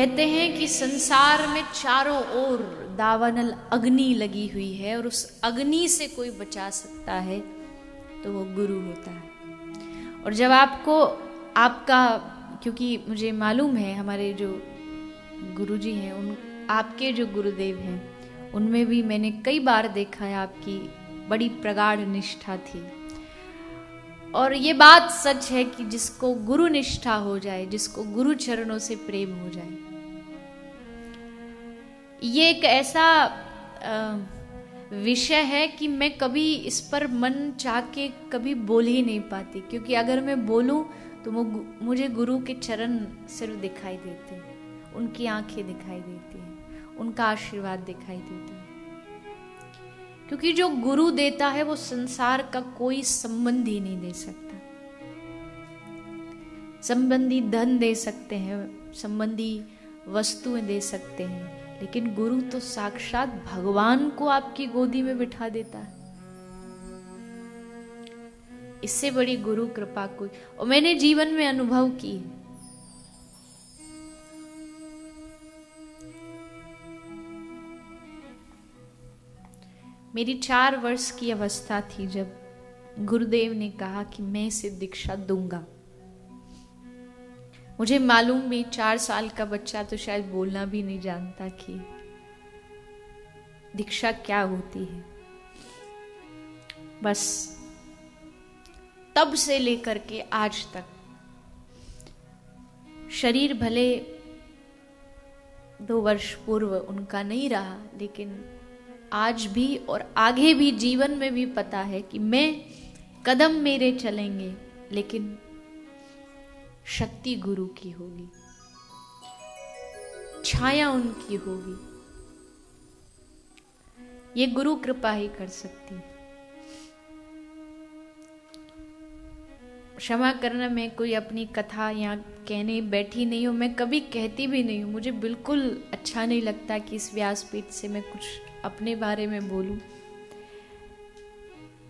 कहते हैं कि संसार में चारों ओर दावानल अग्नि लगी हुई है और उस अग्नि से कोई बचा सकता है तो वो गुरु होता है। और जब आपको आपका, क्योंकि मुझे मालूम है हमारे जो गुरुजी हैं, उन आपके जो गुरुदेव हैं उनमें भी मैंने कई बार देखा है आपकी बड़ी प्रगाढ़ निष्ठा थी। और ये बात सच है कि जिसको गुरु निष्ठा हो जाए, जिसको गुरु चरणों से प्रेम हो जाए, ये एक ऐसा विषय है कि मैं कभी इस पर मन चाह के कभी बोल ही नहीं पाती, क्योंकि अगर मैं बोलूं तो मुझे गुरु के चरण सिर्फ दिखाई देते हैं, उनकी आंखें दिखाई देती हैं, उनका आशीर्वाद दिखाई देता है। क्योंकि जो गुरु देता है वो संसार का कोई संबंध ही नहीं दे सकता। संबंधी धन दे सकते हैं, संबंधी वस्तुएं दे सकते हैं, लेकिन गुरु तो साक्षात भगवान को आपकी गोदी में बिठा देता है। इससे बड़ी गुरु कृपा कोई, और मैंने जीवन में अनुभव की है। मेरी 4 वर्ष की अवस्था थी जब गुरुदेव ने कहा कि मैं इसे दीक्षा दूंगा। मुझे मालूम भी 4 साल का बच्चा तो शायद बोलना भी नहीं जानता कि दीक्षा क्या होती है। बस तब से लेकर के आज तक शरीर भले 2 वर्ष पूर्व उनका नहीं रहा, लेकिन आज भी और आगे भी जीवन में भी पता है कि मैं कदम मेरे चलेंगे, लेकिन शक्ति गुरु की होगी, छाया उनकी होगी। ये गुरु कृपा ही कर सकती है। क्षमा करना, मैं कोई अपनी कथा यहाँ कहने बैठी नहीं हूँ, मैं कभी कहती भी नहीं हूँ। मुझे बिल्कुल अच्छा नहीं लगता कि इस व्यासपीठ से मैं कुछ अपने बारे में बोलूं,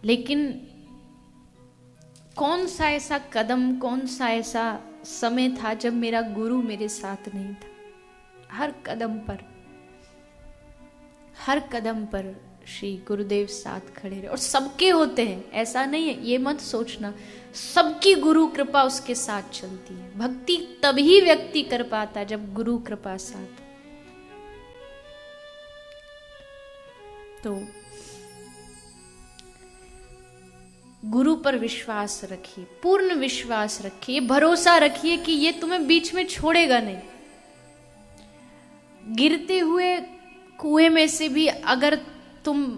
लेकिन कौन सा ऐसा कदम, कौन सा ऐसा समय था जब मेरा गुरु मेरे साथ नहीं था। हर कदम पर श्री गुरुदेव साथ खड़े रहे। और सबके होते हैं, ऐसा नहीं है, ये मत सोचना, सबकी गुरु कृपा उसके साथ चलती है। भक्ति तभी व्यक्ति कर पाता जब गुरु कृपा साथ। तो गुरु पर विश्वास रखिए, पूर्ण विश्वास रखिए, भरोसा रखिए कि ये तुम्हें बीच में छोड़ेगा नहीं। गिरते हुए कुएं में से भी अगर तुम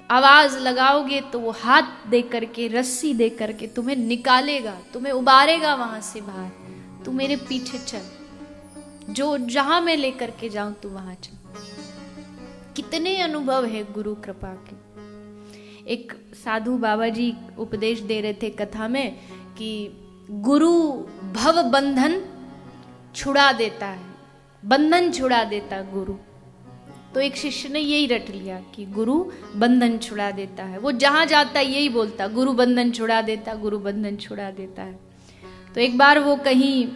आवाज लगाओगे तो वो हाथ दे करके, रस्सी दे करके तुम्हें निकालेगा, तुम्हें उबारेगा वहां से बाहर। तू मेरे पीछे चल, जो जहां मैं लेकर के जाऊं तू वहां चल। कितने अनुभव है गुरु कृपा के। एक साधु बाबा जी उपदेश दे रहे थे कथा में कि गुरु भव बंधन छुड़ा देता है, बंधन छुड़ा देता गुरु। तो एक शिष्य ने यही रट लिया कि गुरु बंधन छुड़ा देता है। वो जहां जाता है यही बोलता, गुरु बंधन छुड़ा देता, गुरु बंधन छुड़ा देता है। तो एक बार वो कहीं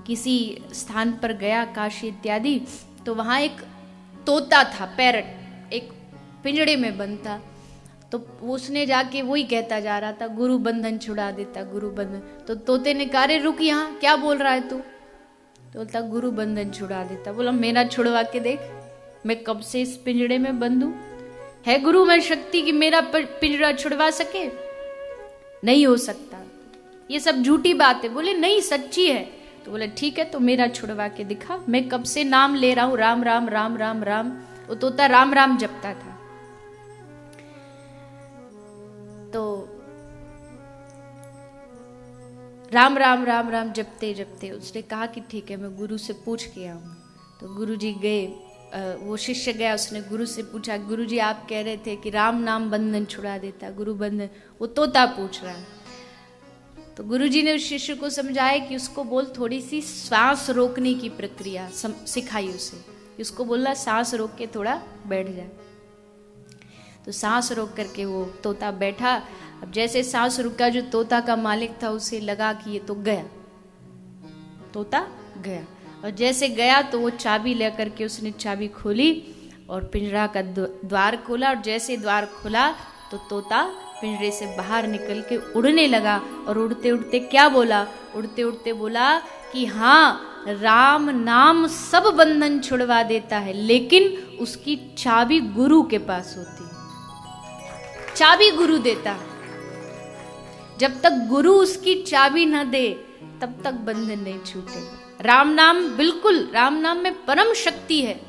किसी स्थान पर गया, काशी इत्यादि, तो वहां एक तोता था, पैरट, एक पिंजड़े में बंद था। तो उसने जाके वही कहता जा रहा था, गुरु बंधन छुड़ा देता, गुरु बंधन। तो तोते ने कहा, रे रुक, यहाँ क्या बोल रहा है तू? तो बोलता, गुरु बंधन छुड़ा देता। बोला, मेरा छुड़वा के देख, मैं कब से इस पिंजड़े में बंद हूं? है गुरु में शक्ति कि मेरा पिंजड़ा छुड़वा सके? नहीं हो सकता, ये सब झूठी बात है। बोले नहीं, सच्ची है। तो बोले ठीक है, तो मेरा छुड़वा के दिखा, मैं कब से नाम ले रहा हूं, राम राम राम राम राम। वो तोता राम राम जपता था। तो राम राम राम राम जपते जपते उसने कहा कि ठीक है, मैं गुरु से पूछ के आऊंगा। तो गुरु जी गए, वो शिष्य गया, उसने गुरु से पूछा, गुरु जी आप कह रहे थे कि राम नाम बंधन छुड़ा देता, गुरु बंधन। वो तोता पूछ रहा है। तो गुरुजी ने उस शिष्य को समझाया कि उसको बोल, थोड़ी सी सांस रोकने की प्रक्रिया सिखाई उसे, उसको बोला सांस रोक के थोड़ा बैठ जाए। तो सांस रोक करके वो तोता बैठा। अब जैसे सांस रुका, जो तोता का मालिक था उसे लगा कि ये तो गया, तोता गया। और जैसे गया तो वो चाबी लेकर के उसने चाबी खोली और पिंजरा का द्वार खोला, और जैसे द्वार खुला तो तोता पिंजरे से बाहर निकल के उड़ने लगा। और उड़ते उड़ते क्या बोला? उड़ते उड़ते बोला कि हाँ, राम नाम सब बंधन छुड़वा देता है, लेकिन उसकी चाबी गुरु के पास होती है। चाबी गुरु देता है। जब तक गुरु उसकी चाबी न दे तब तक बंधन नहीं छूटेगा। राम नाम, बिल्कुल राम नाम में परम शक्ति है।